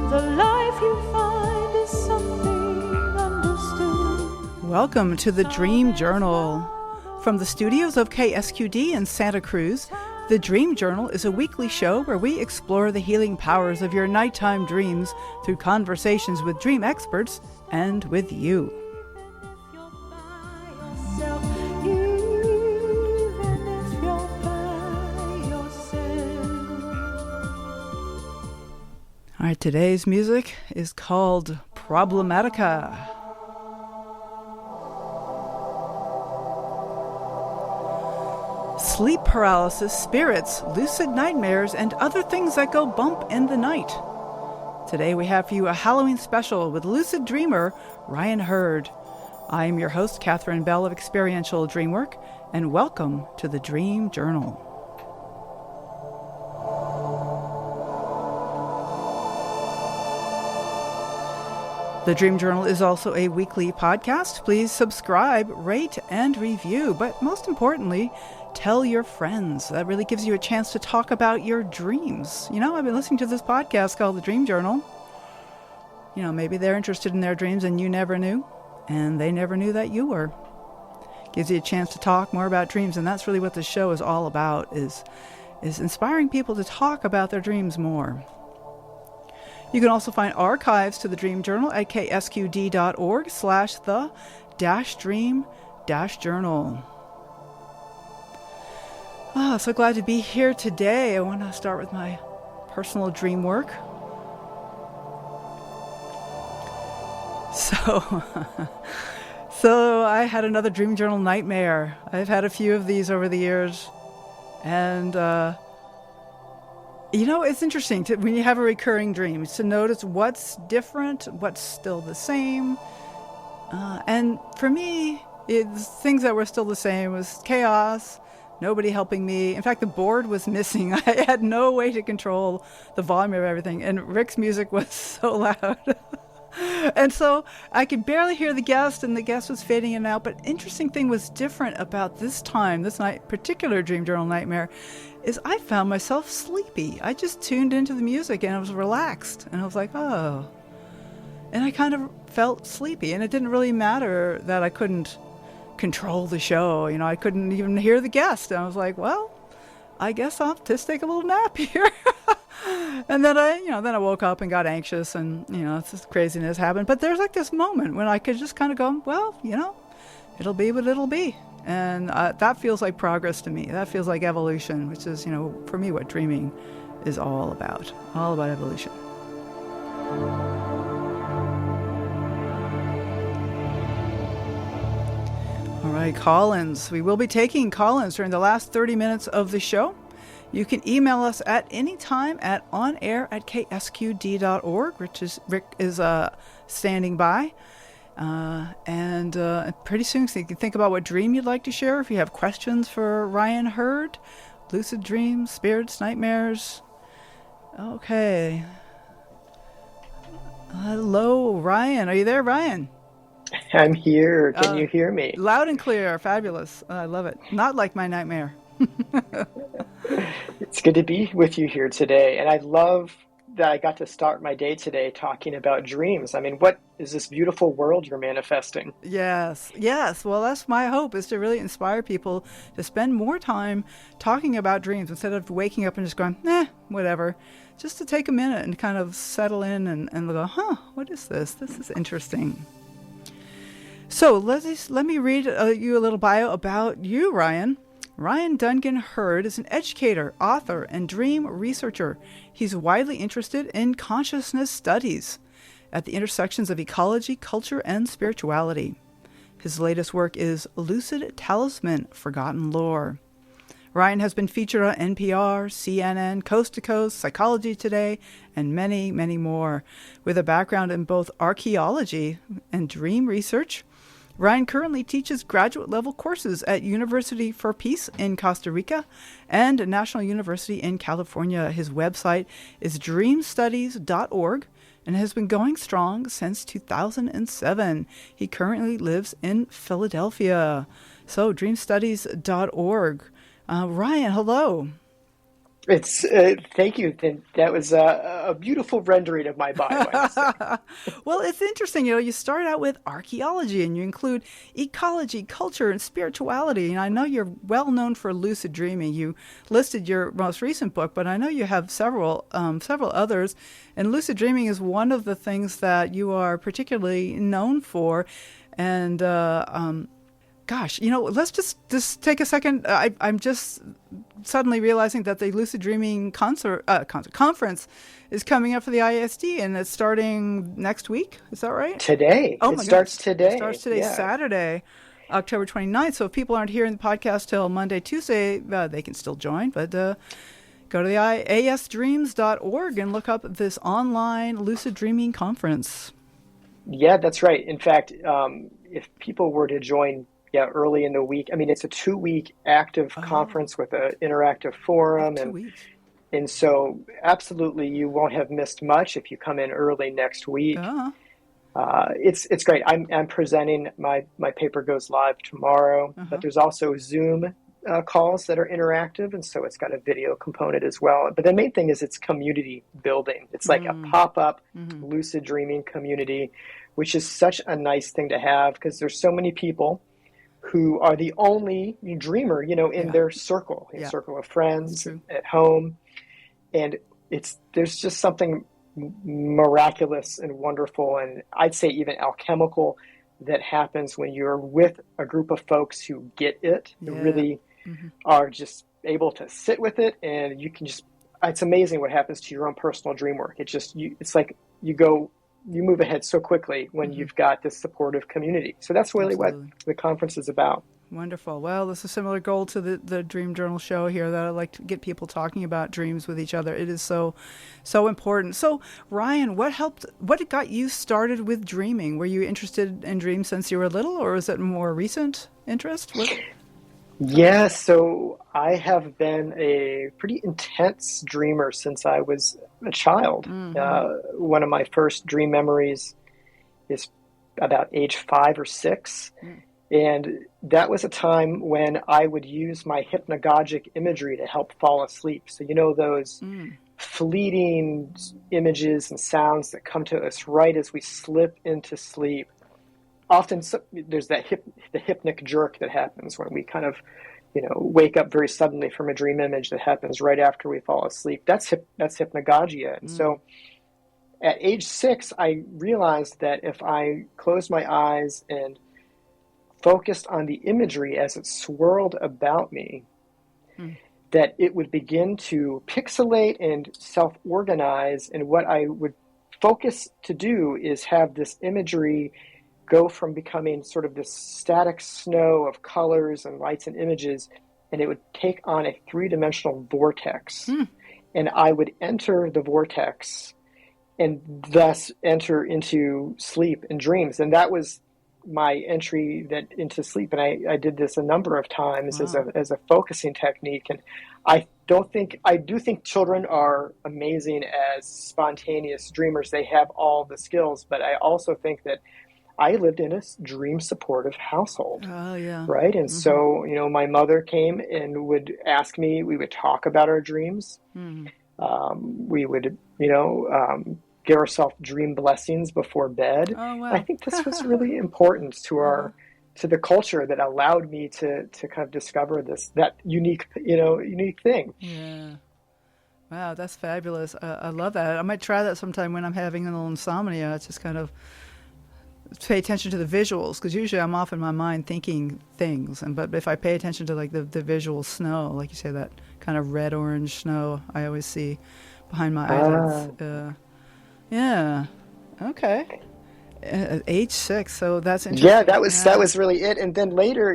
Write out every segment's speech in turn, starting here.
The life you find is something understood. Welcome to the Dream Journal. From the studios of KSQD in Santa Cruz, the Dream Journal is a weekly show where we explore the healing powers of your nighttime dreams through conversations with dream experts and with you. All right, today's music is called Problematica. Sleep paralysis, spirits, lucid nightmares, and other things that go bump in the night. Today we have for you a Halloween special with lucid dreamer Ryan Hurd. I am your host, Catherine Bell of Experiential Dreamwork, and welcome to the Dream Journal. The Dream Journal is also a weekly podcast. Please subscribe, rate, and review. But most importantly, tell your friends. That really gives you a chance to talk about your dreams. You know, I've been listening to this podcast called The Dream Journal. You know, maybe they're interested in their dreams and you never knew. And they never knew that you were. Gives you a chance to talk more about dreams. And that's really what this show is all about, is inspiring people to talk about their dreams more. You can also find archives to the Dream Journal at ksqd.org/the-dream-journal. So glad to be here today. I want to start with my personal dream work. So I had another Dream Journal nightmare. I've had a few of these over the years. And, you know, it's interesting when you have a recurring dream, is to notice what's different, what's still the same. And for me, things that were still the same was chaos, nobody helping me. In fact, the board was missing. I had no way to control the volume of everything. And Rick's music was so loud. And so I could barely hear the guest, and the guest was fading in and out. But interesting thing was different about this time, this particular Dream Journal nightmare, is I found myself sleepy. I just tuned into the music and I was relaxed. And I was like, oh. And I kind of felt sleepy. And it didn't really matter that I couldn't control the show. You know, I couldn't even hear the guest. And I was like, well, I guess I'll just take a little nap here. And then I woke up and got anxious, and, you know, this craziness happened. But there's like this moment when I could just kind of go, well, you know, it'll be what it'll be. And that feels like progress to me. That feels like evolution, which is, you know, for me, what dreaming is all about evolution. All right, call-ins. We will be taking call-ins during the last 30 minutes of the show. You can email us at any time at onair@ksqd.org. Rick is standing by. And pretty soon, so you can think about what dream you'd like to share. If you have questions for Ryan Hurd, lucid dreams, spirits, nightmares. Okay. Hello, Ryan. Are you there, Ryan? I'm here. Can you hear me? Loud and clear. Fabulous. I love it. Not like my nightmare. It's good to be with you here today. And I love that I got to start my day today talking about dreams. I mean, what is this beautiful world you're manifesting? Yes. Well, that's my hope, is to really inspire people to spend more time talking about dreams instead of waking up and just going, whatever. Just to take a minute and kind of settle in and go, what is this? This is interesting. So let me read you a little bio about you, Ryan. Ryan Duncan Hurd is an educator, author, and dream researcher. He's widely interested in consciousness studies at the intersections of ecology, culture, and spirituality. His latest work is Lucid Talisman, Forgotten Lore. Ryan has been featured on NPR, CNN, Coast to Coast, Psychology Today, and many, many more. With a background in both archaeology and dream research, Ryan currently teaches graduate-level courses at University for Peace in Costa Rica and National University in California. His website is dreamstudies.org and has been going strong since 2007. He currently lives in Philadelphia. So dreamstudies.org. Ryan, hello. It's thank you. That was a beautiful rendering of my bio, I must say. Well, it's interesting. You know, you start out with archaeology and you include ecology, culture, and spirituality. And I know you're well known for lucid dreaming. You listed your most recent book, but I know you have several others. And lucid dreaming is one of the things that you are particularly known for. And gosh, you know, let's just take a second. I'm just suddenly realizing that the Lucid Dreaming conference is coming up for the ISD, and it's starting next week. Is that right? Today. Oh It my starts goodness. It today. starts today, Yeah. Saturday, October 29th. So if people aren't hearing the podcast till Monday, Tuesday, they can still join. But go to the asdreams.org and look up this online Lucid Dreaming conference. Yeah, that's right. In fact, if people were to join, yeah, early in the week, I mean, it's a 2 week active Oh, conference with an interactive oh, forum, 2 weeks. and so absolutely you won't have missed much if you come in early next week. Uh, It's great. I'm presenting. My paper goes live tomorrow, but uh-huh. there's also Zoom calls that are interactive, and so it's got a video component as well. But the main thing is it's community building. It's like a Mm, pop-up mm-hmm. lucid dreaming community, which is such a nice thing to have because there's so many people who are the only dreamer, in Yeah, their circle, yeah, circle of it's friends true. at home, and there's just something miraculous and wonderful, and I'd say even alchemical, that happens when you're with a group of folks who get it, who Yeah. really Mm-hmm. are just able to sit with it, and you can just, it's amazing what happens to your own personal dream work. It's like you move ahead so quickly when Mm-hmm. you've got this supportive community. So that's really what Absolutely. the conference is about. Wonderful. Well, this is a similar goal to the Dream Journal show here, that I like to get people talking about dreams with each other. It is so important. So, Ryan, what got you started with dreaming? Were you interested in dreams since you were little, or is it more recent interest? What? Yeah, so I have been a pretty intense dreamer since I was a child. Mm-hmm. One of my first dream memories is about age 5 or 6. Mm. And that was a time when I would use my hypnagogic imagery to help fall asleep. So, those Mm. fleeting images and sounds that come to us right as we slip into sleep. Often there's the hypnic jerk that happens when we kind of, wake up very suddenly from a dream image that happens right after we fall asleep. That's hypnagogia. And Mm. so at age 6, I realized that if I closed my eyes and focused on the imagery as it swirled about me, Mm. that it would begin to pixelate and self-organize. And what I would focus to do is have this imagery go from becoming sort of this static snow of colors and lights and images, and it would take on a three-dimensional vortex. Mm. And I would enter the vortex and thus enter into sleep and dreams. And that was my entry into sleep. And I did this a number of times Wow. as a focusing technique. And I do think children are amazing as spontaneous dreamers. They have all the skills, but I also think that I lived in a dream supportive household, Oh, yeah. right? And Mm-hmm. so, my mother came and would ask me, we would talk about our dreams. Mm-hmm. We would, give ourselves dream blessings before bed. Oh, And I wow. think this was really important Uh-huh. to the culture that allowed me to kind of discover that unique thing. Yeah. Wow, that's fabulous. I love that. I might try that sometime when I'm having a little insomnia. It's just kind of pay attention to the visuals, because usually I'm off in my mind thinking things, but if I pay attention to like the visual snow, like you say, that kind of red orange snow I always see behind my eyelids. Yeah. Okay. At age 6, so that's Yeah, interesting. that Yeah. was really it. And then later,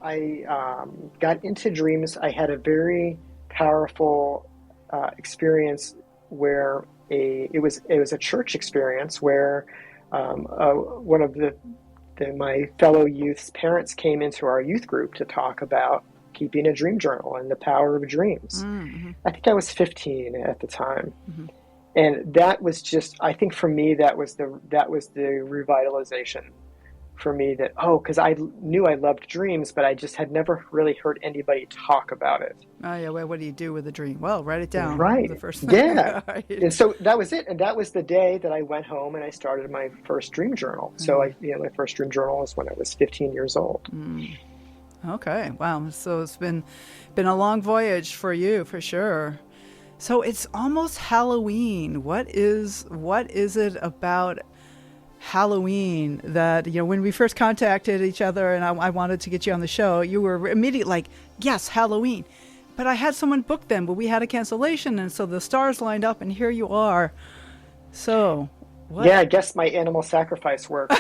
I got into dreams. I had a very powerful experience where it was a church experience where one of my fellow youth's parents came into our youth group to talk about keeping a dream journal and the power of dreams. Mm-hmm. I think I was 15 at the time. Mm-hmm. And that was just, I think for me, that was the revitalization for me that, oh, because I knew I loved dreams, but I just had never really heard anybody talk about it. Oh yeah. Well, what do you do with a dream? Well, write it down. The Right. first thing. Yeah. Right. And so that was it. And that was the day that I went home and I started my first dream journal. So my first dream journal was when I was 15 years old. Okay. Wow. So it's been a long voyage for you, for sure. So it's almost Halloween. What is it about Halloween that, when we first contacted each other and I wanted to get you on the show, you were immediately like, yes, Halloween. But I had someone book them, but we had a cancellation, and so the stars lined up, and here you are. So, what? Yeah, I guess my animal sacrifice worked.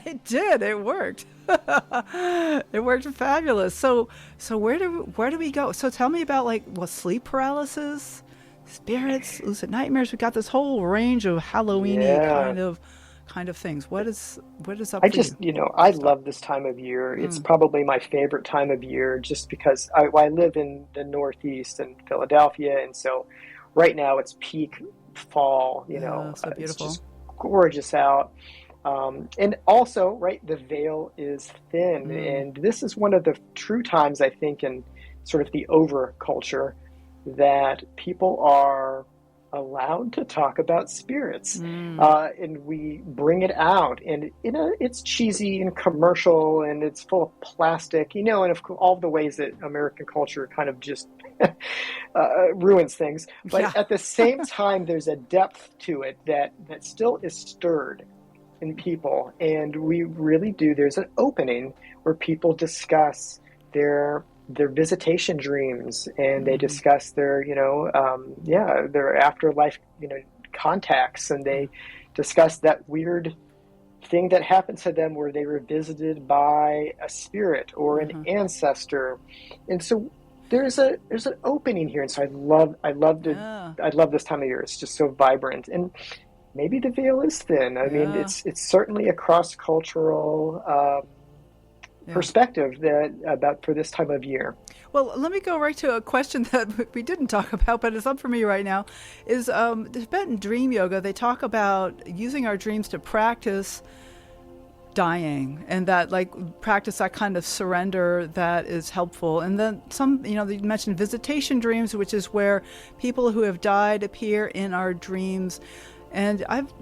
It did. It worked. It worked fabulous. So where do we go? So tell me about sleep paralysis, spirits, lucid nightmares. We've got this whole range of Halloween-y kind of things. What is up for you? I love this time of year. It's probably my favorite time of year just because I live in the Northeast in Philadelphia. And so right now it's peak fall, so beautiful. It's just gorgeous out. And also, right, the veil is thin. And this is one of the true times, I think, in sort of the over culture that people are allowed to talk about spirits, and we bring it out, and it's cheesy and commercial, and it's full of plastic, and of all the ways that American culture kind of just ruins things. But at the same time, there's a depth to it that still is stirred in people, and we really do. There's an opening where people discuss their visitation dreams, and they discuss their their afterlife contacts, and they discuss that weird thing that happened to them where they were visited by a spirit or an ancestor. And so there's an opening here, and so I love this time of year. It's just so vibrant, and maybe the veil is thin. I mean, it's certainly a cross-cultural perspective about for this time of year. Well, let me go right to a question that we didn't talk about, but it's up for me right now. Is Tibetan dream yoga? They talk about using our dreams to practice dying, and that practice that kind of surrender that is helpful. And then some, you mentioned visitation dreams, which is where people who have died appear in our dreams. And I've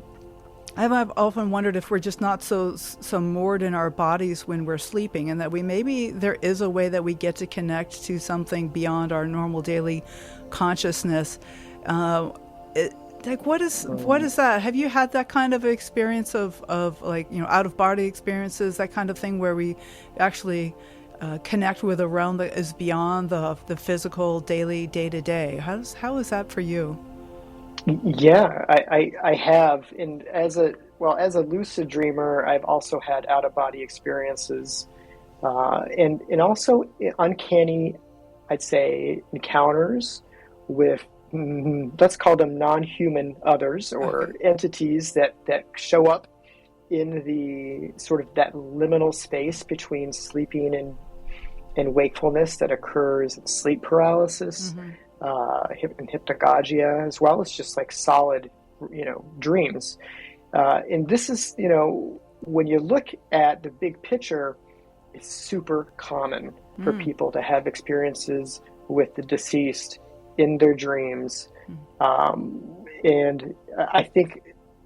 often wondered if we're just not so moored in our bodies when we're sleeping, and that maybe there is a way that we get to connect to something beyond our normal daily consciousness. What is that? Have you had that kind of experience of out of body experiences, that kind of thing where we actually connect with a realm that is beyond the physical daily day to day? How is that for you? Yeah, I have, and as a lucid dreamer, I've also had out of body experiences, and also uncanny, I'd say, encounters with let's call them non-human others or entities that show up in the sort of that liminal space between sleeping and wakefulness that occurs in sleep paralysis. And hypnagogia, as well as just solid, dreams. And this is, when you look at the big picture, it's super common for people to have experiences with the deceased in their dreams. And I think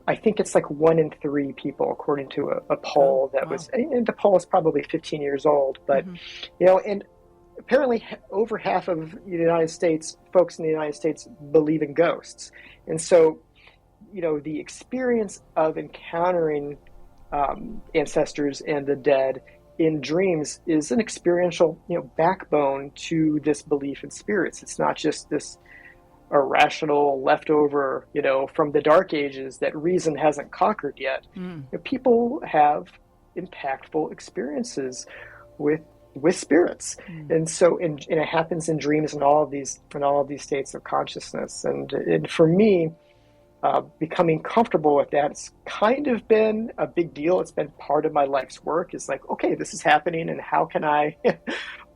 it's 1 in 3 people, according to a poll that was, and the poll is probably 15 years old, but, and apparently over half of folks in the United States believe in ghosts. And so, the experience of encountering ancestors and the dead in dreams is an experiential, backbone to this belief in spirits. It's not just this irrational leftover, from the Dark Ages that reason hasn't conquered yet. People have impactful experiences with spirits, and so and it happens in dreams in all of these states of consciousness. And for me, becoming comfortable with that, it's kind of been a big deal. It's been part of my life's work. It's okay, this is happening, and how can I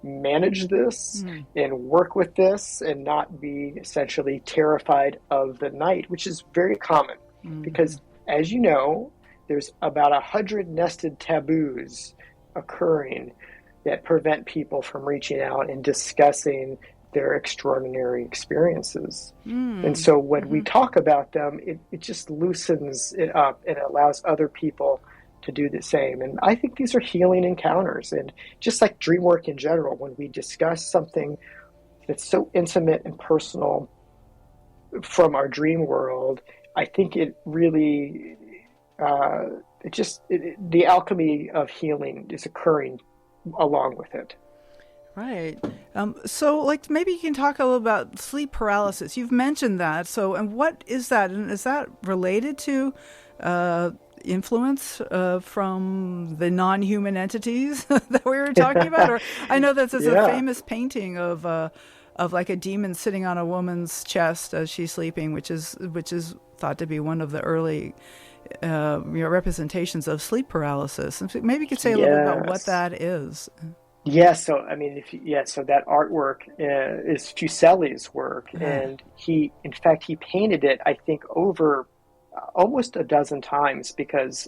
manage this and work with this and not be essentially terrified of the night, which is very common because, as you know, there's about 100 nested taboos occurring that prevent people from reaching out and discussing their extraordinary experiences. And so when we talk about them, it just loosens it up and allows other people to do the same. And I think these are healing encounters. And just like dream work in general, when we discuss something that's so intimate and personal from our dream world, I think it really, the alchemy of healing is occurring along with it. Right. So, like, maybe you can talk a little about sleep paralysis. You've mentioned that. So, and what is that? And is that related to influence from the non-human entities that we were talking about? Or I know that there's a famous painting of like a demon sitting on a woman's chest as she's sleeping, which is thought to be one of the early representations of sleep paralysis. And maybe you could say a little bit about what that is. Yeah, so I mean, so that artwork is Fuseli's work, and he painted it, I think, over almost a dozen times because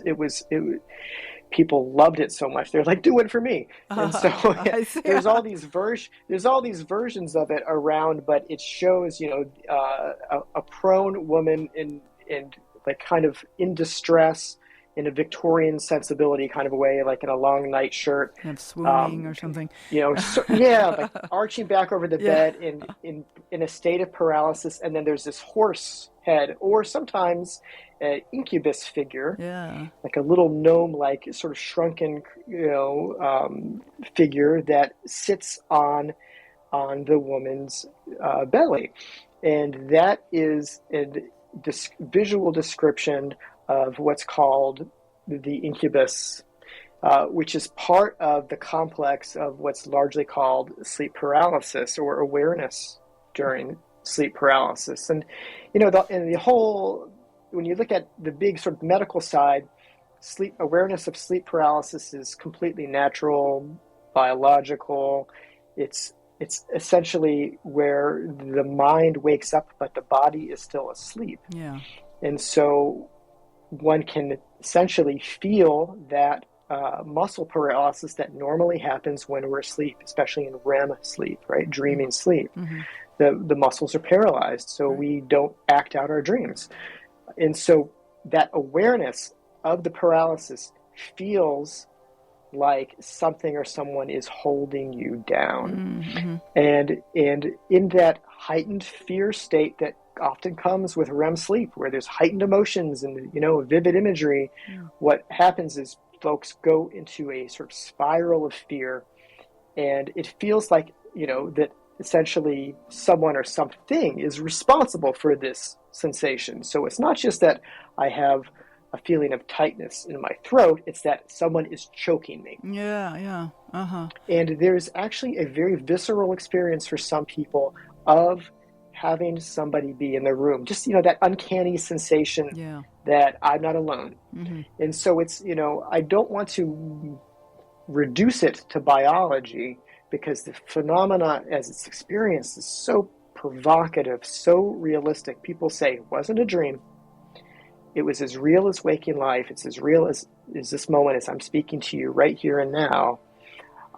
people loved it so much. They're like, "Do it for me!" And so there's all these versions of it around, but it shows, a prone woman in like kind of in distress, in a Victorian sensibility kind of a way, like in a long nightshirt. And swooning or something. Like arching back over the bed in a state of paralysis. And then there's this horse head, or sometimes an incubus figure, like a little gnome-like sort of shrunken, figure that sits on the woman's belly. And that is a visual description of what's called the incubus, which is part of the complex of what's largely called sleep paralysis or awareness during sleep paralysis. And, the whole, when you look at the big sort of medical side, awareness of sleep paralysis is completely natural, biological. It's essentially where the mind wakes up, but the body is still asleep. Yeah. And so one can essentially feel that muscle paralysis that normally happens when we're asleep, especially in REM sleep, right? Dreaming sleep. Mm-hmm. The muscles are paralyzed, so we don't act out our dreams. And so that awareness of the paralysis feels like something or someone is holding you down. Mm-hmm. And in that heightened fear state that often comes with REM sleep, where there's heightened emotions and vivid imagery, what happens is folks go into a sort of spiral of fear, and it feels like that essentially someone or something is responsible for this sensation. So it's not just that I have a feeling of tightness in my throat, it's that someone is choking me. And there's actually a very visceral experience for some people of having somebody be in the room, just that uncanny sensation that I'm not alone. Mm-hmm. And so it's I don't want to reduce it to biology, because the phenomena as it's experienced is so provocative, so realistic. People say it wasn't a dream. It was as real as waking life. It's as real as this moment as I'm speaking to you right here and now.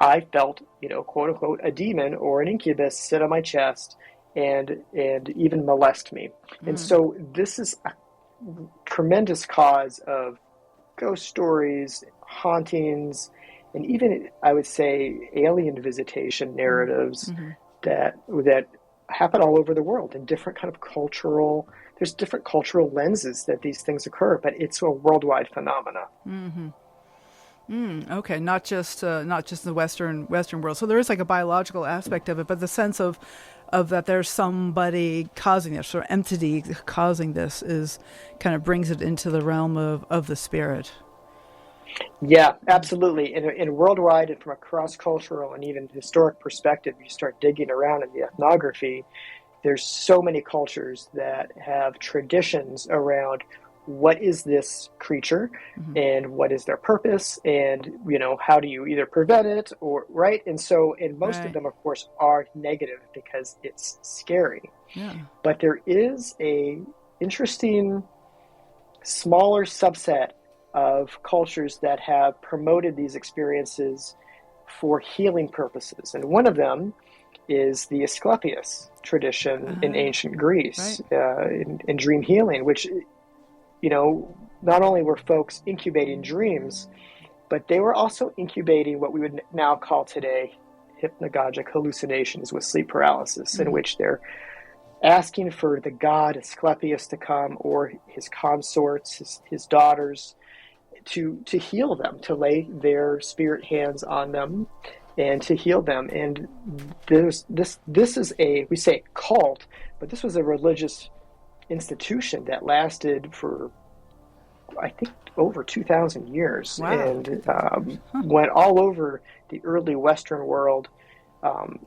I felt, quote unquote, a demon or an incubus sit on my chest and even molest me. And so this is a tremendous cause of ghost stories, hauntings, and even, I would say, alien visitation narratives that happen all over the world in different kind of there's different cultural lenses that these things occur, but it's a worldwide phenomena. Mm-hmm. Okay, not just the Western world. So there is like a biological aspect of it, but the sense of that there's somebody causing this, or entity causing this, is kind of brings it into the realm of the spirit. Yeah, absolutely. And worldwide, and from a cross-cultural and even historic perspective, you start digging around in the ethnography, there's so many cultures that have traditions around what is this creature and what is their purpose, and how do you either prevent it or right. And so, and most of them, of course, are negative because it's scary. Yeah. But there is a interesting smaller subset of cultures that have promoted these experiences for healing purposes. And one of them is the Asclepius tradition in ancient Greece, in dream healing, which, not only were folks incubating dreams, but they were also incubating what we would now call today hypnagogic hallucinations with sleep paralysis, in which they're asking for the god Asclepius to come, or his consorts, his daughters, to heal them, to lay their spirit hands on them and to heal them. And this is we say cult, but this was a religious institution that lasted for, I think, over 2,000 years. Wow. And went all over the early Western world,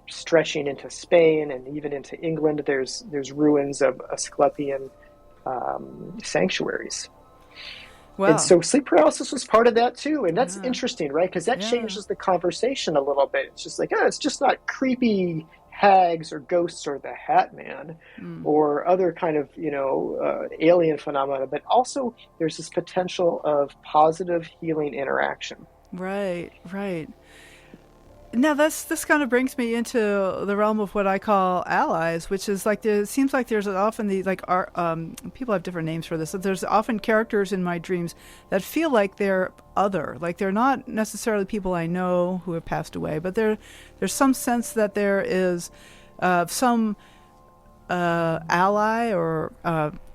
stretching into Spain and even into England. There's ruins of Asclepian sanctuaries. Wow. And so sleep paralysis was part of that too. And that's interesting, right? Because that changes the conversation a little bit. It's just like, it's just not creepy hags or ghosts or the Hat Man or other kind of, alien phenomena, but also there's this potential of positive healing interaction. Right. Now this kind of brings me into the realm of what I call allies, which is like it seems like there's often the people have different names for this. But there's often characters in my dreams that feel like they're other, like they're not necessarily people I know who have passed away, but there's some sense that there is some ally or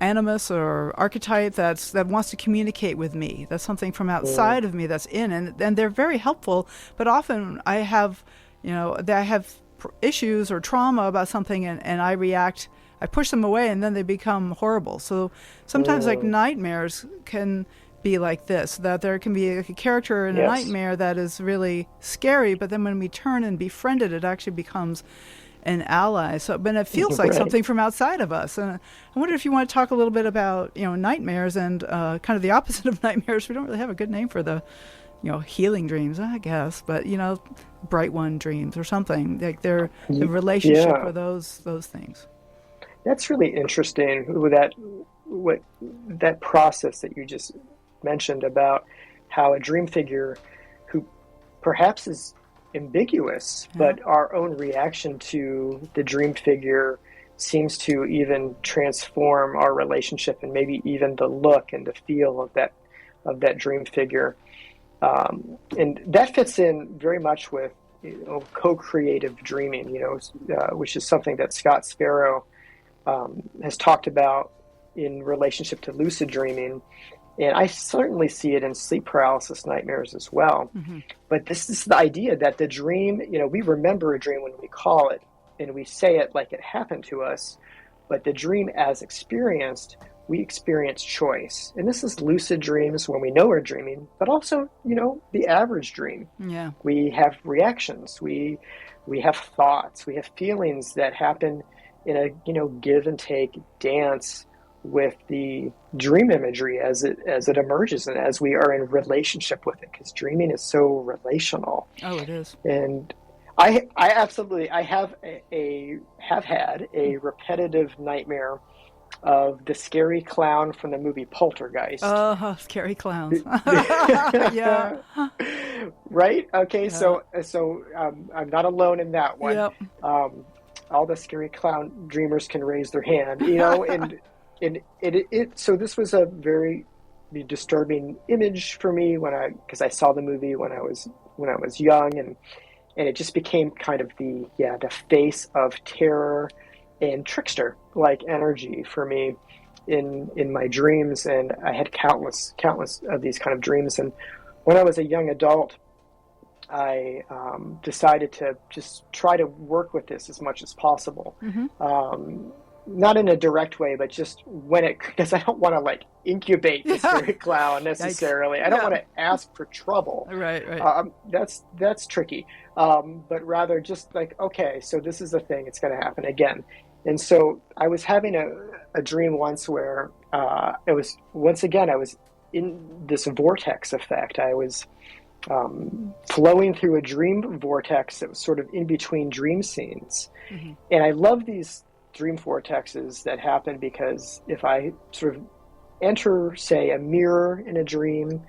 animus or archetype that wants to communicate with me. That's something from outside of me that's in, and they're very helpful. But often I have, issues or trauma about something, and I react. I push them away, and then they become horrible. So sometimes, like nightmares can be like this. That there can be like a character in a nightmare that is really scary, but then when we turn and befriend it, it actually becomes an ally. So, but it feels like something from outside of us. And I wonder if you want to talk a little bit about, nightmares and kind of the opposite of nightmares. We don't really have a good name for the, healing dreams, I guess, but bright one dreams or something like the relationship with those things. That's really interesting with that process that you just mentioned about how a dream figure who perhaps is ambiguous, but our own reaction to the dream figure seems to even transform our relationship and maybe even the look and the feel of that dream figure. And that fits in very much with co-creative dreaming, which is something that Scott Sparrow has talked about in relationship to lucid dreaming. And I certainly see it in sleep paralysis nightmares as well. Mm-hmm. But this is the idea that the dream, we remember a dream when we call it and we say it like it happened to us. But the dream as experienced, we experience choice. And this is lucid dreams when we know we're dreaming, but also, the average dream. Yeah. We have reactions. We have thoughts. We have feelings that happen in a, give and take dance with the dream imagery as it emerges and as we are in relationship with it, because dreaming is so relational. Oh, it is. And I absolutely have had a repetitive nightmare of the scary clown from the movie Poltergeist. Oh, scary clowns. Yeah. Right? Okay, yeah. So I'm not alone in that one. Yep. All the scary clown dreamers can raise their hand, and so this was a very disturbing image for me because I saw the movie when I was young, and it just became kind of the face of terror and trickster like energy for me in my dreams. And I had countless of these kind of dreams. And when I was a young adult, I decided to just try to work with this as much as possible. Mm-hmm. Not in a direct way, but just because I don't want to incubate the spirit clown necessarily. I don't want to ask for trouble. Right. That's tricky. But rather just okay, so this is the thing, it's going to happen again. And so I was having a dream once where it was, once again, I was in this vortex effect. I was flowing through a dream vortex that was sort of in between dream scenes. Mm-hmm. And I love these dream vortexes that happen because if I sort of enter, say, a mirror in a dream,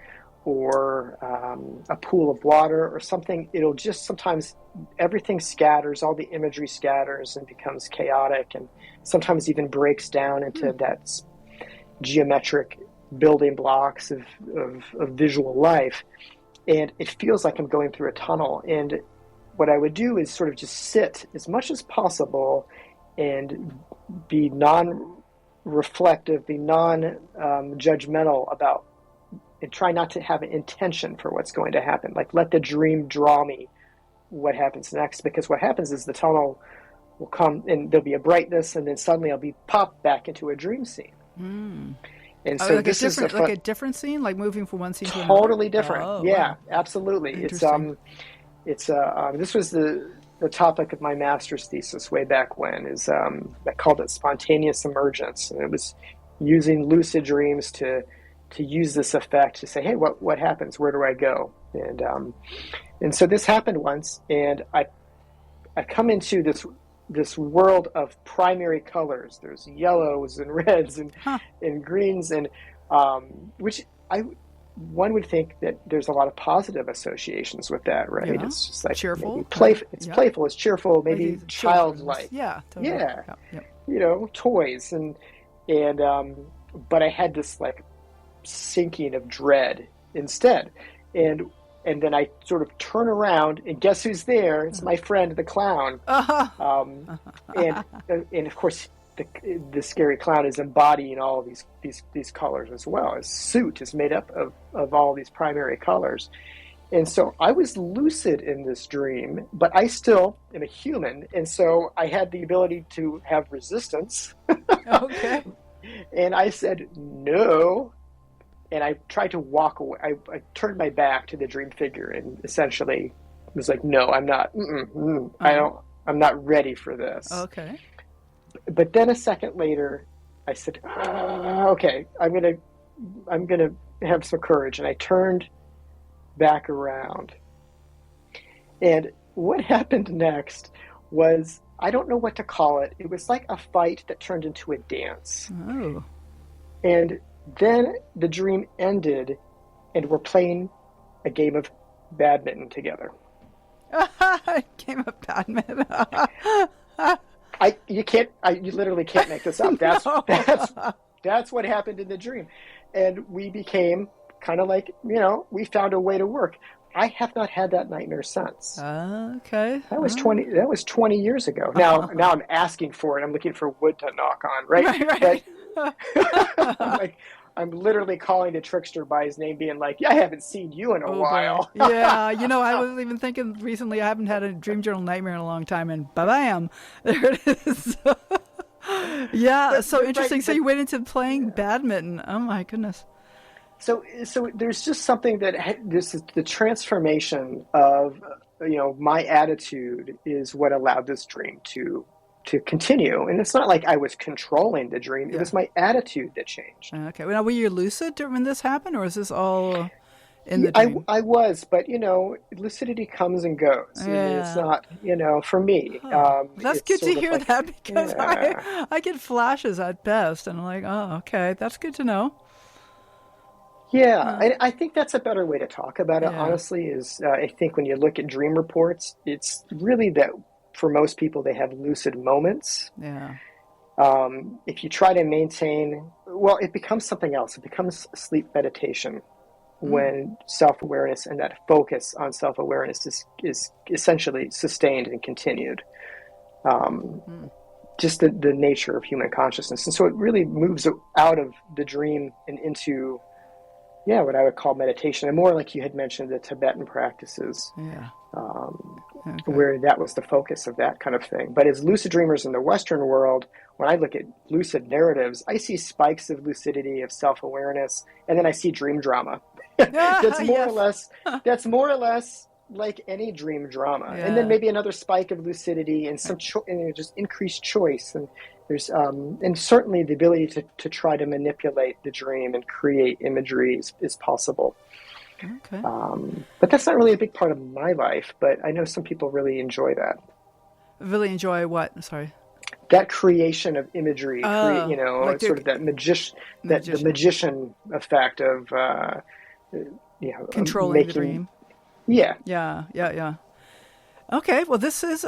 or a pool of water or something, it'll just sometimes everything scatters, all the imagery scatters and becomes chaotic, and sometimes even breaks down into that geometric building blocks of visual life. And it feels like I'm going through a tunnel. And what I would do is sort of just sit as much as possible and be non-reflective, be non-judgmental about, and try not to have an intention for what's going to happen. Like, let the dream draw me what happens next. Because what happens is the tunnel will come and there'll be a brightness, and then suddenly I'll be popped back into a dream scene. And so like this is like a different scene, like moving from one scene to another. Totally different. Oh, yeah, wow. absolutely. This was the topic of my master's thesis way back when. I called it spontaneous emergence, and it was using lucid dreams to use this effect to say, hey, what happens? Where do I go? And so this happened once, and I come into this world of primary colors. There's yellows and reds and greens, and which one would think that there's a lot of positive associations with that, right? Yeah. It's just like cheerful, playful. It's playful. It's cheerful. Maybe children's. childlike. Yeah, totally. Yeah. Yep. Toys and but I had this like sinking of dread instead, and then I sort of turn around, and guess who's there? It's my friend, the clown. And of course, the scary clown is embodying all of these colors as well. His suit is made up of all these primary colors. And so I was lucid in this dream, but I still am a human. And so I had the ability to have resistance. Okay. And I said, no. And I tried to walk away. I turned my back to the dream figure and essentially was like, no, I'm not. I'm not ready for this. Okay. But then a second later, I said, okay, I'm gonna have some courage. And I turned back around. And what happened next was, I don't know what to call it. It was like a fight that turned into a dance. Oh. And then the dream ended, and we're playing a game of badminton together. Game of badminton. You literally can't make this up. That's what happened in the dream. And we became kind of like, we found a way to work. I have not had that nightmare since. Okay. That was 20 years ago. Now I'm asking for it. I'm looking for wood to knock on, right? Right. But, I'm literally calling the trickster by his name, being like, I haven't seen you in a while. Yeah, I was even thinking recently, I haven't had a dream journal nightmare in a long time, and bam, there it is. Yeah, so interesting. So you went into playing badminton. Oh my goodness. So there's just something that this is the transformation of my attitude is what allowed this dream to continue. And it's not like I was controlling the dream. It was my attitude that changed. Okay. Well, now, were you lucid when this happened, or is this all in the dream? I was, but lucidity comes and goes. Yeah. I mean, it's not, for me. That's good to hear that, because I get flashes at best, and I'm like, oh, okay, that's good to know. Yeah, I think that's a better way to talk about it, honestly, is I think when you look at dream reports, it's really that for most people, they have lucid moments. Yeah. If you try to maintain, it becomes something else. It becomes sleep meditation when self-awareness and that focus on self-awareness is essentially sustained and continued. Just the nature of human consciousness. And so it really moves out of the dream and into what I would call meditation, and more like you had mentioned, the Tibetan practices, where that was the focus of that kind of thing. But as lucid dreamers in the Western world, when I look at lucid narratives, I see spikes of lucidity, of self-awareness, and then I see dream drama. That's more or less like any dream drama. Yeah. And then maybe another spike of lucidity and some just increased choice. And there's and certainly the ability to try to manipulate the dream and create imagery is possible. Okay. But that's not really a big part of my life, but I know some people really enjoy that. Really enjoy what? Sorry. that creation of imagery, Oh, like sort they're of that the magician magician effect of controlling the making. dream. Yeah. Yeah, yeah, yeah. Okay, well,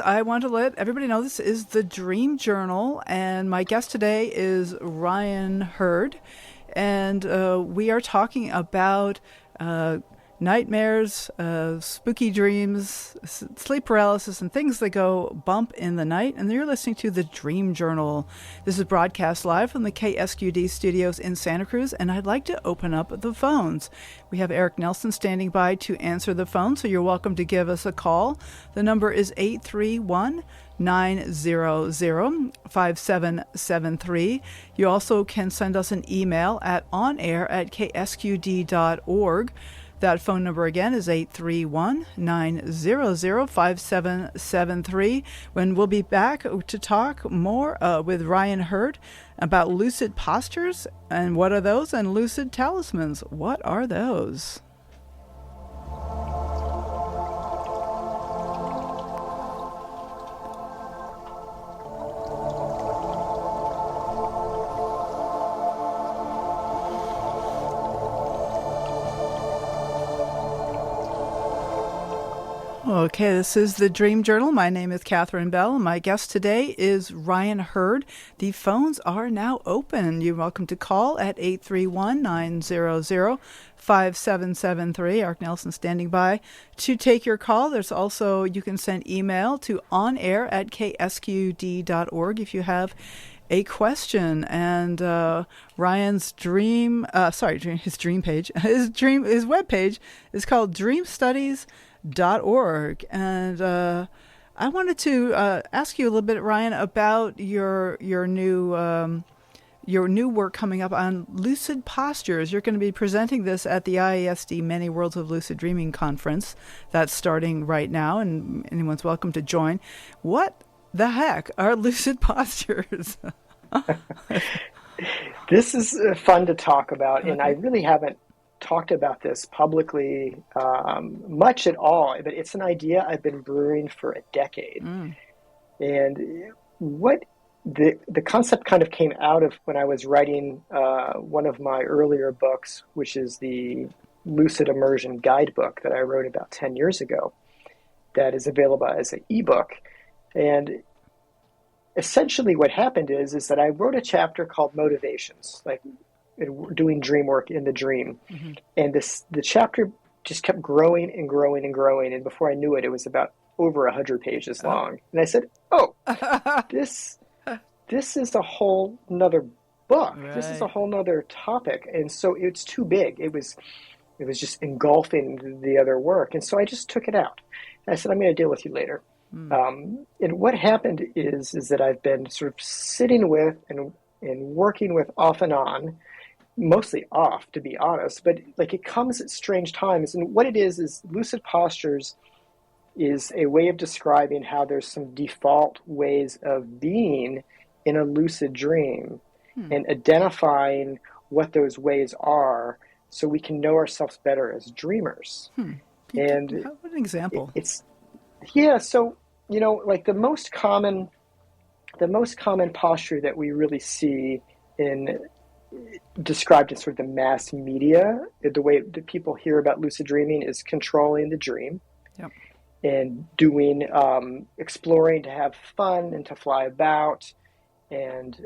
I want to let everybody know this is the Dream Journal, and my guest today is Ryan Hurd, and we are talking about nightmares, spooky dreams, sleep paralysis, and things that go bump in the night. And you're listening to the Dream Journal. This is broadcast live from the KSQD studios in Santa Cruz, and I'd like to open up the phones. We have Eric Nelson standing by to answer the phone, so you're welcome to give us a call. The number is 831-900-5773. You also can send us an email at onair@ksqd.org. That phone number again is 831-900-5773. When we'll be back to talk more with Ryan Hurd about lucid postures and what are those, and lucid talismans. What are those? Okay, this is the Dream Journal. My name is Catherine Bell, and my guest today is Ryan Hurd. The phones are now open. You're welcome to call at 831-900-5773. Eric Nelson standing by to take your call. There's also, you can send email to onair@ksqd.org if you have a question. And Ryan's his dream page, his webpage is called dreamstudies.org. And I wanted to ask you a little bit, Ryan, about your new work coming up on lucid postures. You're going to be presenting this at the IASD Many Worlds of Lucid Dreaming conference that's starting right now, and anyone's welcome to join. What the heck are lucid postures? This is fun to talk about, and I really haven't talked about this publicly much at all, but it's an idea I've been brewing for a decade. And what the concept kind of came out of when I was writing one of my earlier books, which is the Lucid Immersion Guidebook that I wrote about 10 years ago, that is available as an ebook. And essentially what happened is that I wrote a chapter called Motivations, like doing dream work in the dream. Mm-hmm. And the chapter just kept growing and growing and growing. And before I knew it, it was about over 100 pages long. And I said, this is a whole nother book. Right. This is a whole nother topic. And so it's too big. It was just engulfing the other work. And so I just took it out. And I said, I'm going to deal with you later. And what happened is that I've been sort of sitting with and working with off and on, mostly off, to be honest, but like it comes at strange times. And what it is lucid postures is a way of describing how there's some default ways of being in a lucid dream and identifying what those ways are so we can know ourselves better as dreamers. And have an example. So, like the most common posture that we really see described in sort of the mass media, the way that people hear about lucid dreaming, is controlling the dream. Yep. And doing exploring to have fun and to fly about, and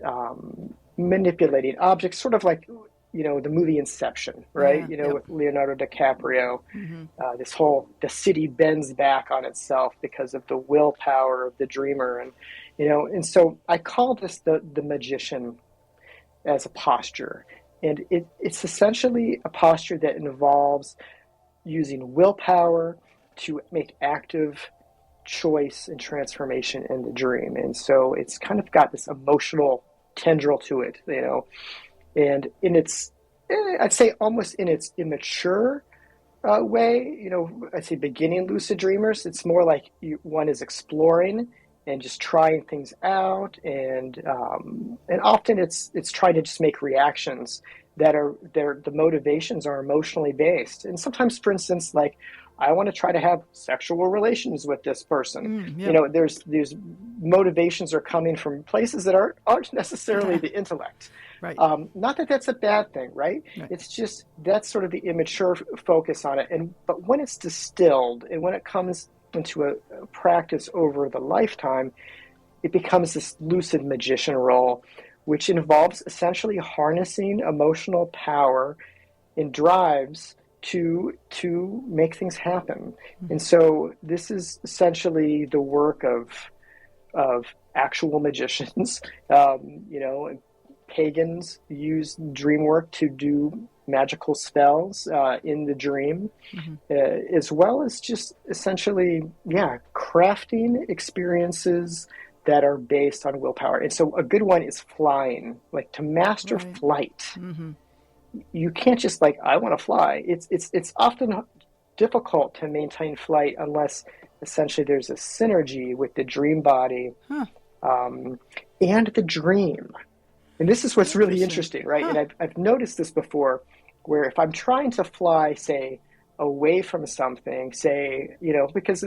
manipulating objects, sort of like the movie Inception, right? With Leonardo DiCaprio. The city bends back on itself because of the willpower of the dreamer, and so I call this the magician as a posture, and it's essentially a posture that involves using willpower to make active choice and transformation in the dream. And so it's kind of got this emotional tendril to it, and I'd say almost in its immature way, I'd say beginning lucid dreamers, it's more like one is exploring and just trying things out, and often it's trying to just make reactions that are the motivations are emotionally based. And sometimes, for instance, like I want to try to have sexual relations with this person. Yep. There's motivations are coming from places that aren't necessarily the intellect. Right. Not that that's a bad thing, right? It's just that's sort of the immature focus on it. But when it's distilled and when it comes into a practice over the lifetime, it becomes this lucid magician role, which involves essentially harnessing emotional power and drives to make things happen. And so this is essentially the work of actual magicians. Pagans used dream work to do magical spells in the dream, as well as just essentially, crafting experiences that are based on willpower. And so a good one is flying. Like, to master flight, you can't just I want to fly. It's often difficult to maintain flight unless essentially there's a synergy with the dream body and the dream. And this is what's really interesting, right? And I've noticed this before, where if I'm trying to fly, say, away from something, say, because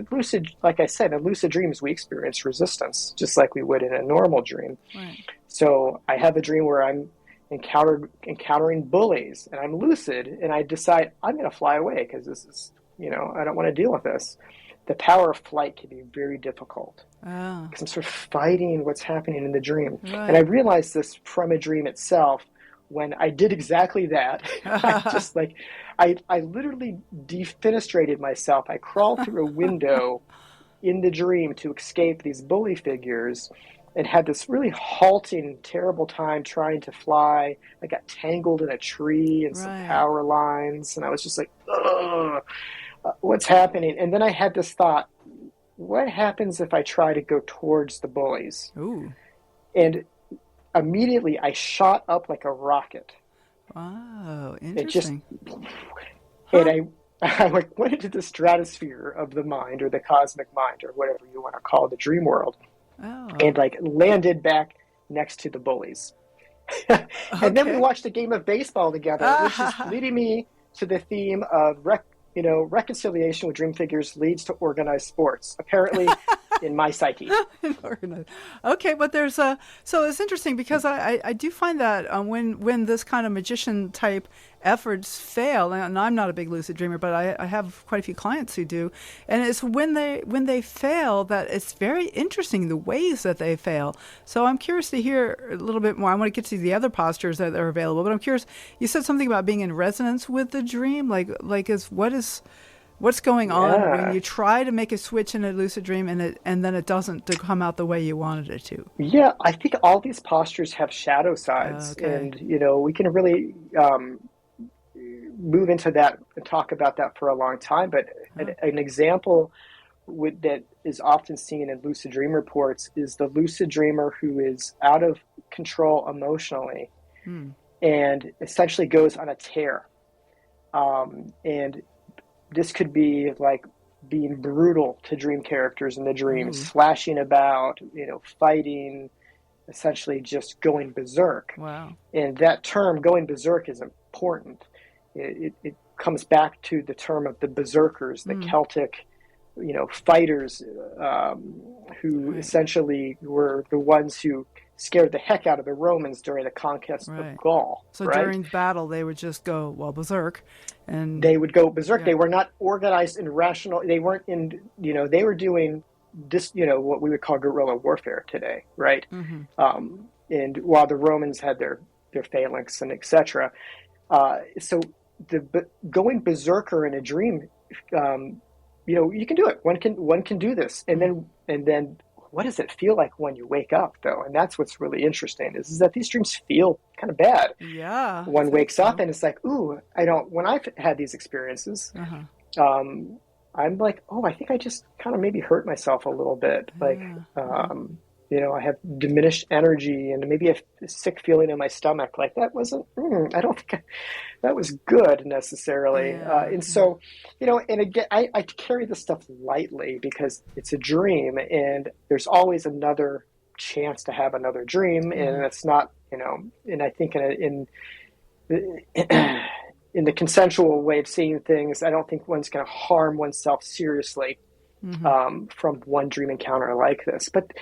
like I said, in lucid dreams, we experience resistance, just like we would in a normal dream. Right. So I have a dream where I'm encountering bullies, and I'm lucid, and I decide I'm going to fly away because this is, I don't want to deal with this. The power of flight can be very difficult because I'm sort of fighting what's happening in the dream. Right. And I realized this from a dream itself when I did exactly that. I literally defenestrated myself. I crawled through a window in the dream to escape these bully figures and had this really halting, terrible time trying to fly. I got tangled in a tree and some power lines, and I was just like, ugh. What's happening? And then I had this thought, what happens if I try to go towards the bullies? Ooh. And immediately I shot up like a rocket. Wow, interesting. And I went into the stratosphere of the mind, or the cosmic mind, or whatever you want to call it, the dream world, and landed back next to the bullies. And then we watched a game of baseball together, which is leading me to the theme of reconciliation with dream figures leads to organized sports, apparently, in my psyche. Okay, but so it's interesting because I do find that when this kind of magician type efforts fail, and I'm not a big lucid dreamer, but I have quite a few clients who do, and it's when they fail that it's very interesting the ways that they fail. So I'm curious to hear a little bit more. I want to get to the other postures that are available, but I'm curious. You said something about being in resonance with the dream, what's going on when you try to make a switch in a lucid dream and then it doesn't come out the way you wanted it to? Yeah, I think all these postures have shadow sides, and we can really move into that and talk about that for a long time. But an example that is often seen in lucid dream reports is the lucid dreamer who is out of control emotionally and essentially goes on a tear. And this could be like being brutal to dream characters in the dream, slashing about, fighting, essentially just going berserk. Wow. And that term, going berserk, is important. It comes back to the term of the berserkers, the Celtic, fighters who essentially were the ones who scared the heck out of the Romans during the conquest of Gaul. So during battle, they would just go, berserk. And they would go berserk. They were not organized and rational. They weren't in, they were doing this, what we would call guerrilla warfare today, right? And while the Romans had their phalanx and etc. So going berserker in a dream, you can do it. One can do this. And then what does it feel like when you wake up, though? And that's what's really interesting is that these dreams feel kind of bad. Yeah. One wakes up and it's like, ooh, when I've had these experiences, I'm like, oh, I think I just kind of maybe hurt myself a little bit. I have diminished energy and maybe a sick feeling in my stomach. Like that wasn't, I don't think that was good necessarily. So, and again, I carry this stuff lightly because it's a dream and there's always another chance to have another dream. And it's not, and I think in the consensual way of seeing things, I don't think one's going to harm oneself seriously from one dream encounter like this. But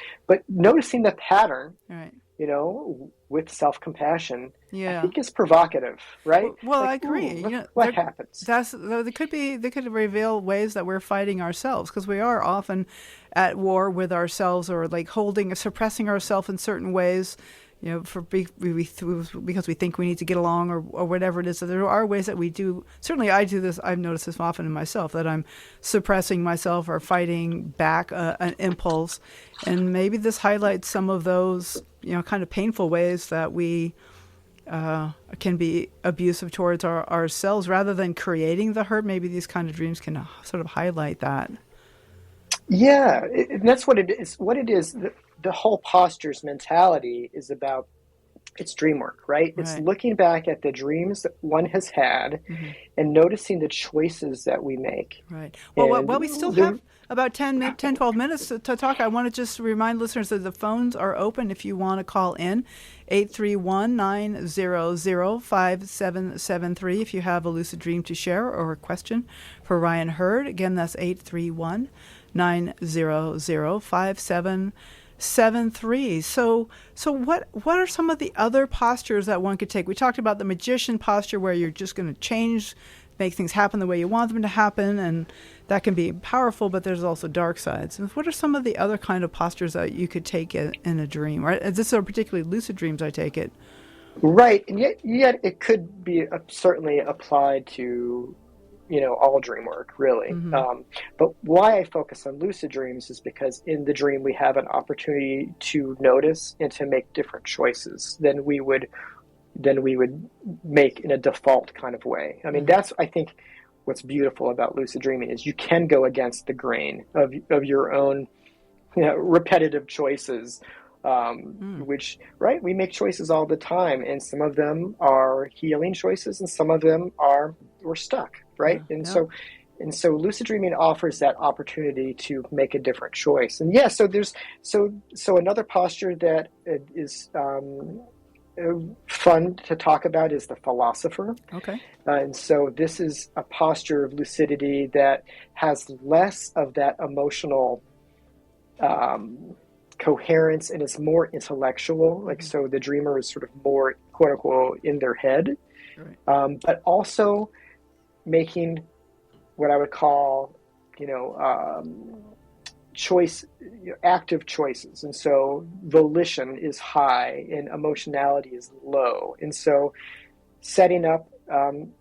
noticing the pattern, Right. with self-compassion, I Yeah. think is provocative, right? Well, Like, I agree. ooh, look what happens. They could reveal ways that we're fighting ourselves, because we are often at war with ourselves, or like suppressing ourselves in certain ways, because we think we need to get along, or whatever it is. So there are ways that we do. Certainly, I do this. I've noticed this often in myself, that I'm suppressing myself or fighting back an impulse, and maybe this highlights some of those, kind of painful ways that we can be abusive towards ourselves, rather than creating the hurt. Maybe these kind of dreams can sort of highlight that. Yeah, and that's what it is. What it is, the whole postures mentality is about, it's dream work, right? It's looking back at the dreams that one has had and noticing the choices that we make. Right. Well, we still have about 10, 12 minutes to talk. I want to just remind listeners that the phones are open if you want to call in. 831-900-5773 if you have a lucid dream to share or a question for Ryan Hurd. Again, that's 831-900-5773. So what are some of the other postures that one could take? We talked about the magician posture, where you're just going to make things happen the way you want them to happen, and that can be powerful, but there's also dark sides. And what are some of the other kind of postures that you could take in a dream? Right? This are particularly lucid dreams, I take it. Right, and yet it could be certainly applied to all dream work, really. But why I focus on lucid dreams is because in the dream we have an opportunity to notice and to make different choices than we would make in a default kind of way. I mean, that's, I think, what's beautiful about lucid dreaming is you can go against the grain of your own repetitive choices, which, right, we make choices all the time, and some of them are healing choices and some of them we're stuck, right? So lucid dreaming offers that opportunity to make a different choice. And so there's another posture that is fun to talk about is the philosopher. Okay. And so this is a posture of lucidity that has less of that emotional coherence and is more intellectual. Like, so the dreamer is sort of more, quote unquote, in their head, but also making what I would call, active choices. And so volition is high and emotionality is low. And so setting up, an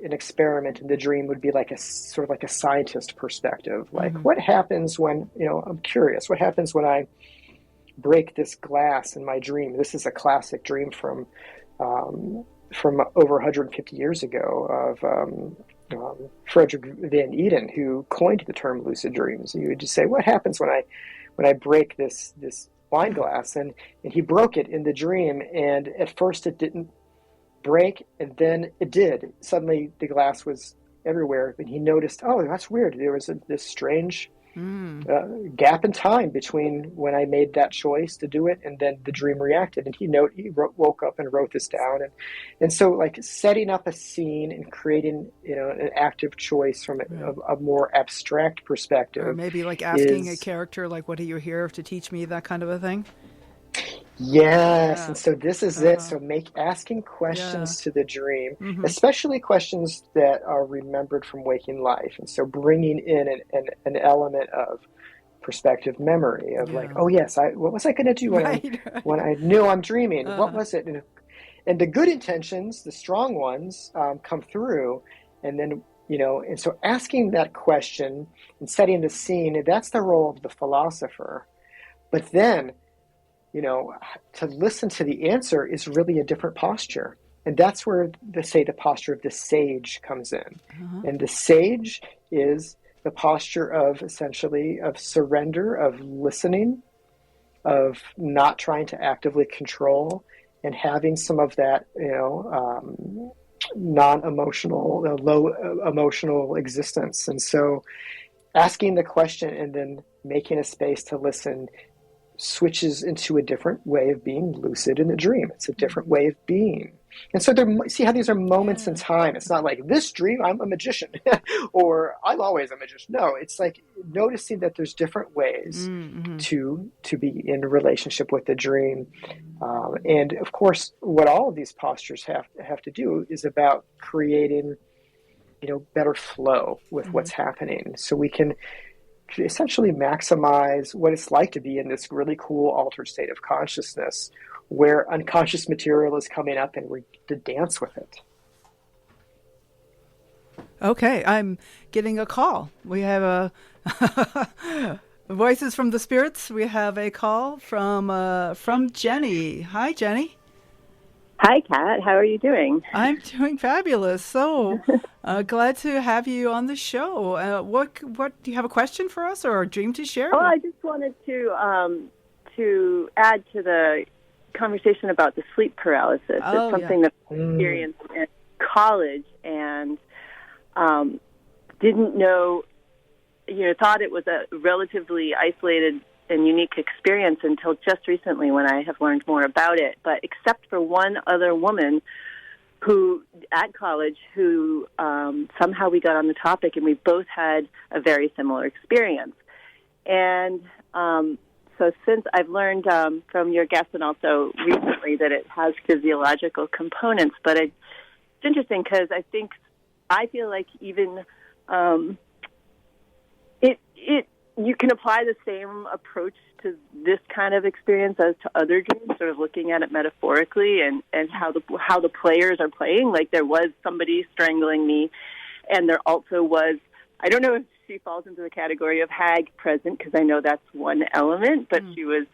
experiment in the dream would be like a sort of like a scientist perspective. Like, what happens when, I'm curious, what happens when I break this glass in my dream? This is a classic dream from over 150 years ago of Frederick Van Eden, who coined the term lucid dreams. You would just say, what happens when I break this wine glass? And he broke it in the dream, and at first it didn't break, and then it did. Suddenly the glass was everywhere, and he noticed, oh, that's weird. There was this strange gap in time between when I made that choice to do it and then the dream reacted. And he woke up and wrote this down. And so, like, setting up a scene and creating, an active choice from a more abstract perspective. Or maybe like asking a character, like, what are you here to teach me? That kind of a thing. Yes, and so this is it. So asking questions to the dream, especially questions that are remembered from waking life. And so bringing in an element of perspective memory of like, oh yes, what was I going to do when I knew I'm dreaming? What was it? And the good intentions, the strong ones, come through, and then and so asking that question and setting the scene, that's the role of the philosopher. But then, to listen to the answer is really a different posture. And that's where the posture of the sage comes in. And the sage is the posture of essentially of surrender, of listening, of not trying to actively control, and having some of that, non-emotional, low emotional existence. And so asking the question and then making a space to listen switches into a different way of being lucid in the dream. It's a different way of being. And so see how these are moments in time. It's not like this dream, I'm a magician or I'm always a magician. No, it's like noticing that there's different ways to be in relationship with the dream. And of course, what all of these postures have to do is about creating, better flow with what's happening. So we can essentially maximize what it's like to be in this really cool altered state of consciousness where unconscious material is coming up and we to dance with it. Okay, I'm getting a call. We have a Voices from the Spirits. We have a call from Jenny. Hi, Jenny. Hi, Kat. How are you doing? I'm doing fabulous. So glad to have you on the show. What do you have a question for us or a dream to share? Oh, I just wanted to add to the conversation about the sleep paralysis. It's something that I experienced in college and didn't know, thought it was a relatively isolated and unique experience until just recently when I have learned more about it. But except for one other woman at college who somehow we got on the topic and we both had a very similar experience. And so since I've learned from your guest and also recently that it has physiological components, but it's interesting because I feel like even you can apply the same approach to this kind of experience as to other dreams, sort of looking at it metaphorically and how the players are playing. Like there was somebody strangling me, and there also was, I don't know if she falls into the category of hag present, because I know that's one element, but she was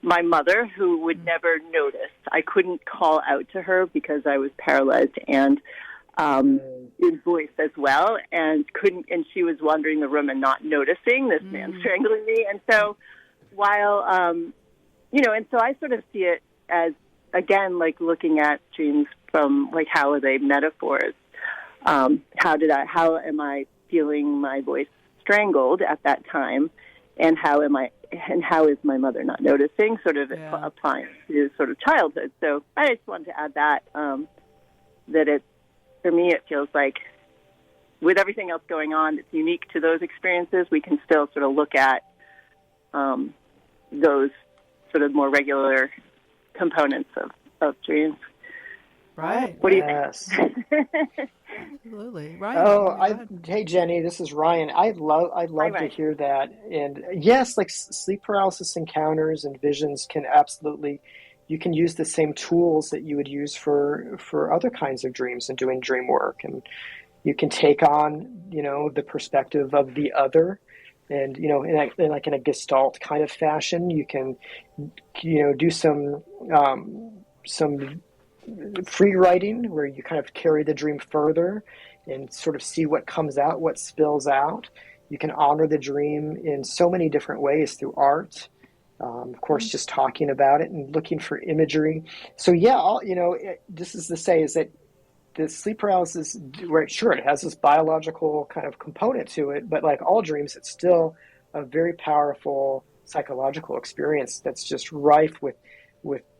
my mother who would never notice. I couldn't call out to her because I was paralyzed and in voice as well, and she was wandering the room and not noticing this man strangling me. And so while, and so I sort of see it as, again, like looking at dreams from like, how are they metaphors? How am I feeling my voice strangled at that time? And how is my mother not noticing, sort of applying to sort of childhood. So I just wanted to add that, for me, it feels like with everything else going on that's unique to those experiences, we can still sort of look at those sort of more regular components of dreams. Right. What do you think? Absolutely. Ryan. Hey, Jenny, this is Ryan. I'd love to hear that. And yes, like sleep paralysis encounters and visions can absolutely, you can use the same tools that you would use for other kinds of dreams and doing dream work. And you can take on, the perspective of the other. And, in a Gestalt kind of fashion, you can, do some free writing where you kind of carry the dream further and sort of see what comes out, what spills out. You can honor the dream in so many different ways through art. Of course, just talking about it and looking for imagery. So this is to say is that the sleep paralysis, right? Sure, it has this biological kind of component to it, but like all dreams, it's still a very powerful psychological experience that's just rife with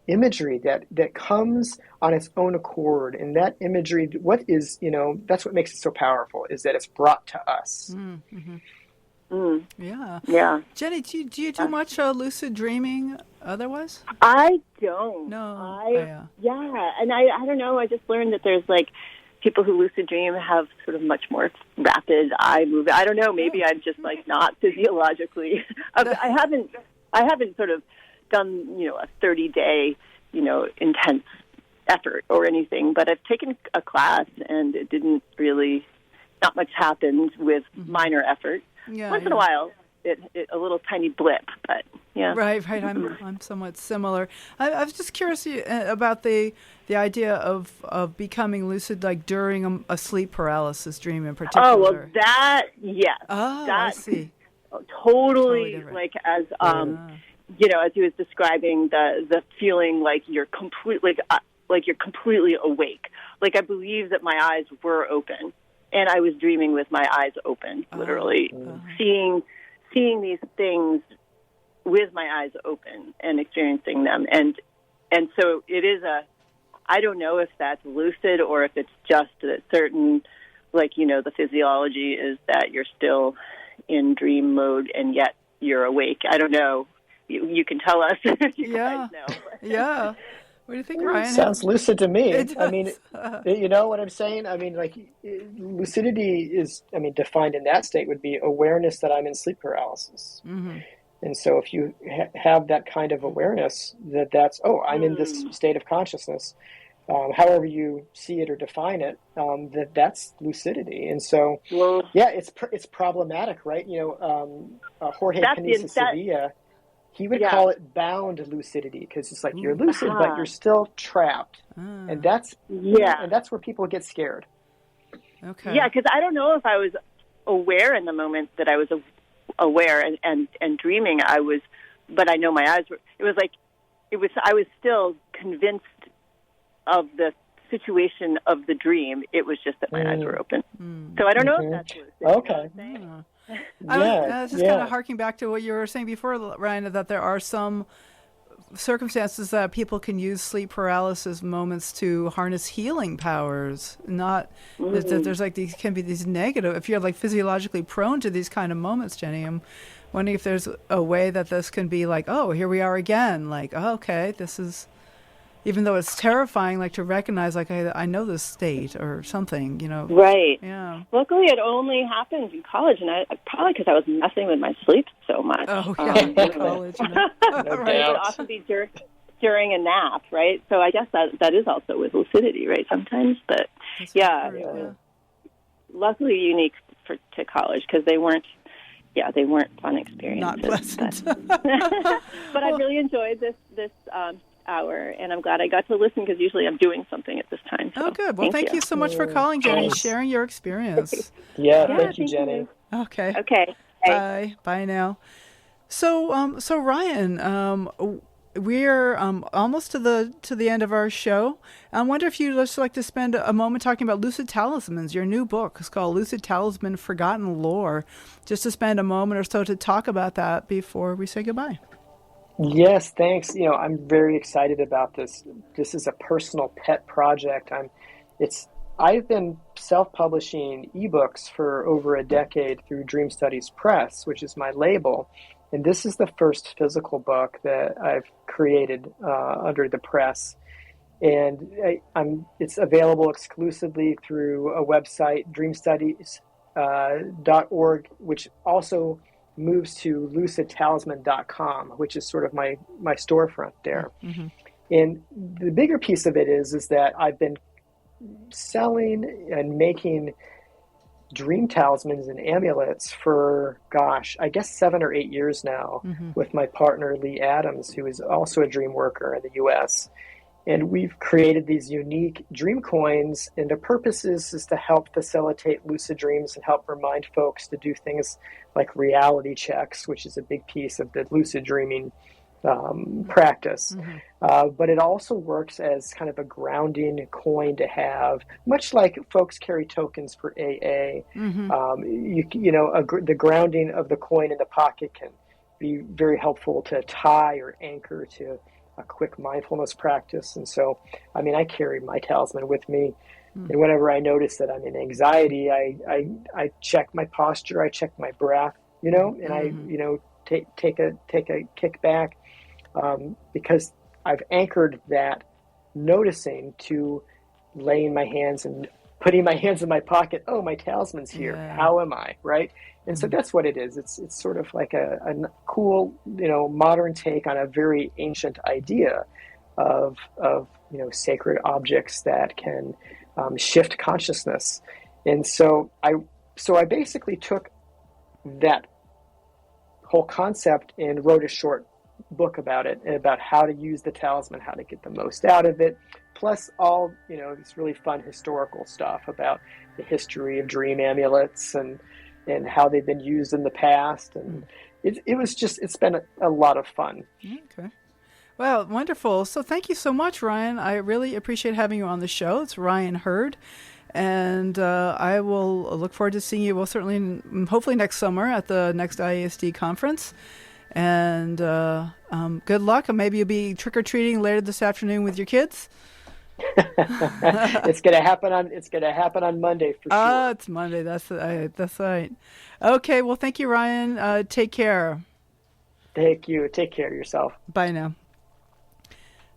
imagery that comes on its own accord. And that imagery, that's what makes it so powerful, is that it's brought to us. Yeah. Jenny, do you do much lucid dreaming otherwise? I don't. No. And I don't know. I just learned that there's like people who lucid dream have sort of much more rapid eye movement. I don't know. Maybe I'm just like not physiologically. I haven't sort of done, a 30-day, intense effort or anything, but I've taken a class and it didn't really, not much happened with minor effort. Once in a while, it a little tiny blip, but yeah. Right. I'm somewhat similar. I was just curious about the idea of becoming lucid, like during a sleep paralysis dream in particular. Oh, well, yes. Oh, I see. Totally like as as he was describing the feeling like you're completely awake. Like I believe that my eyes were open, and I was dreaming with my eyes open, literally seeing these things with my eyes open and experiencing them. And so it is I don't know if that's lucid or if it's just that certain, like, you know, the physiology is that you're still in dream mode and yet you're awake. I don't know. You can tell us if you guys know. Yeah. What do you think, Ryan? Sounds lucid to me. It does. I mean, you know what I'm saying? I mean, like, lucidity is, I mean, defined in that state would be awareness that I'm in sleep paralysis. Mm-hmm. And so if you have that kind of awareness that's, I'm in this state of consciousness, however you see it or define it, that's lucidity. And so, it's problematic, right? You know, Jorge Penice Sevilla, he would call it bound lucidity, because it's like you're lucid, but you're still trapped. And that's where people get scared. Okay. Yeah, because I don't know if I was aware in the moment that I was aware and dreaming. But I know my eyes were. I was still convinced of the situation of the dream. It was just that my eyes were open. So I don't know if that's lucid. Okay. I was just kind of harking back to what you were saying before, Ryan, that there are some circumstances that people can use sleep paralysis moments to harness healing powers. Not that there's like these can be these negative. If you're like physiologically prone to these kind of moments, Jenny, I'm wondering if there's a way that this can be like, oh, here we are again. Like, oh, okay, this is. Even though it's terrifying, like to recognize, like I know this state or something, you know. Right. Yeah. Luckily, it only happened in college, and I probably because I was messing with my sleep so much. Oh, yeah, college. You know. Right. It would often be during a nap, right? So I guess that is also with lucidity, right? Sometimes, but luckily unique to college because they weren't fun experiences. Not pleasant. But I really enjoyed this hour, and I'm glad I got to listen because usually I'm doing something at this time. So good. Well, thank you so much for calling, Jenny, sharing your experience. Thank you, Jenny. Okay. Okay. Bye. Bye now. So Ryan, we're almost to the end of our show. I wonder if you'd just like to spend a moment talking about Lucid Talismans, your new book. It's called Lucid Talisman: Forgotten Lore. Just to spend a moment or so to talk about that before we say goodbye. Yes, thanks. You know, I'm very excited about this. This is a personal pet project. I've been self-publishing ebooks for over a decade through Dream Studies Press, which is my label. And this is the first physical book that I've created under the press. And it's available exclusively through a website, dreamstudies.org, which also moves to lucidtalisman.com, which is sort of my storefront there. Mm-hmm. And the bigger piece of it is that I've been selling and making dream talismans and amulets for, I guess 7 or 8 years now, with my partner Lee Adams, who is also a dream worker in the U.S. And we've created these unique dream coins, and the purpose is to help facilitate lucid dreams and help remind folks to do things like reality checks, which is a big piece of the lucid dreaming practice. But it also works as kind of a grounding coin to have, much like folks carry tokens for AA. The grounding of the coin in the pocket can be very helpful to tie or anchor to a quick mindfulness practice. And so, I carry my talisman with me. And whenever I notice that I'm in anxiety, I check my posture, I check my breath, and I take a kick back, because I've anchored that noticing to laying my hands and putting my hands in my pocket. Oh, my talisman's here. Yeah. How am I? Right. And so that's what it is. It's sort of like a cool, modern take on a very ancient idea of sacred objects that can shift consciousness. And so I basically took that whole concept and wrote a short book about it, and about how to use the talisman, how to get the most out of it, plus all this really fun historical stuff about the history of dream amulets and how they've been used in the past. And it's been a lot of fun. Okay. Well, wonderful. So thank you so much, Ryan. I really appreciate having you on the show. It's Ryan Hurd. And I will look forward to seeing you, hopefully next summer at the next IASD conference. And good luck. And maybe you'll be trick-or-treating later this afternoon with your kids. It's gonna happen on Monday for sure. Oh, it's Monday. That's right. Okay. Well, thank you, Ryan. Take care. Thank you. Take care of yourself. Bye now.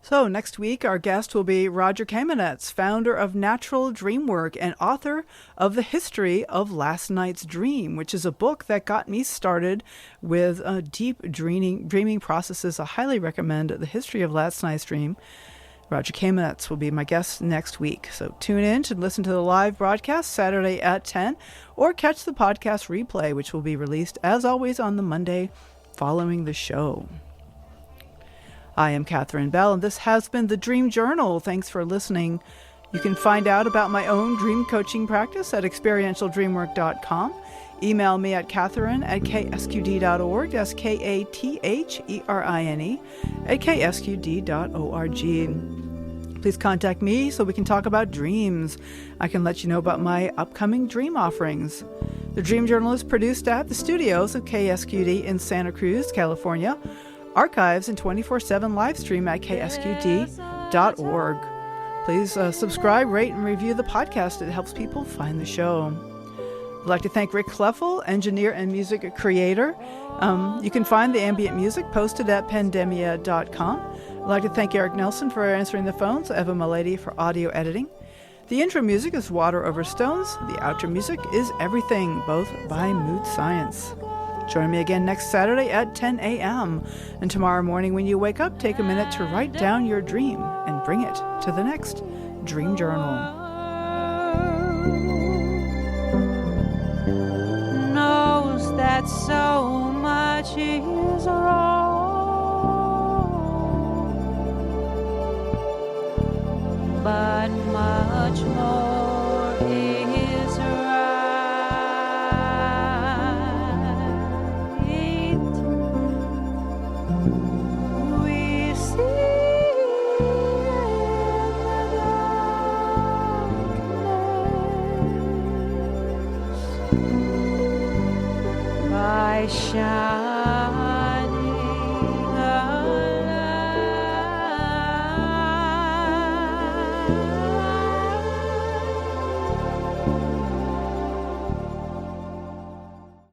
So next week, our guest will be Roger Kamenetz, founder of Natural Dreamwork and author of The History of Last Night's Dream, which is a book that got me started with deep dreaming processes. I highly recommend The History of Last Night's Dream. Roger Kamenetz will be my guest next week. So tune in to listen to the live broadcast Saturday at 10 or catch the podcast replay, which will be released, as always, on the Monday following the show. I am Catherine Bell, and this has been the Dream Journal. Thanks for listening. You can find out about my own dream coaching practice at experientialdreamwork.com. Email me at catherine@ksqd.org. That's KATHERINE @ksqd.org. Please contact me so we can talk about dreams. I can let you know about my upcoming dream offerings. The Dream Journal is produced at the studios of KSQD in Santa Cruz, California. Archives and 24/7 live stream at ksqd.org. Please subscribe, rate, and review the podcast. It helps people find the show. I'd like to thank Rick Kleffel, engineer and music creator. You can find the ambient music posted at pandemia.com. I'd like to thank Eric Nelson for answering the phones, Eva Milady for audio editing. The intro music is Water Over Stones. The outro music is Everything, both by Mood Science. Join me again next Saturday at 10 a.m. And tomorrow morning when you wake up, take a minute to write down your dream and bring it to the next Dream Journal. Knows that so much is wrong, but much more is right. We see in the darkness by shine.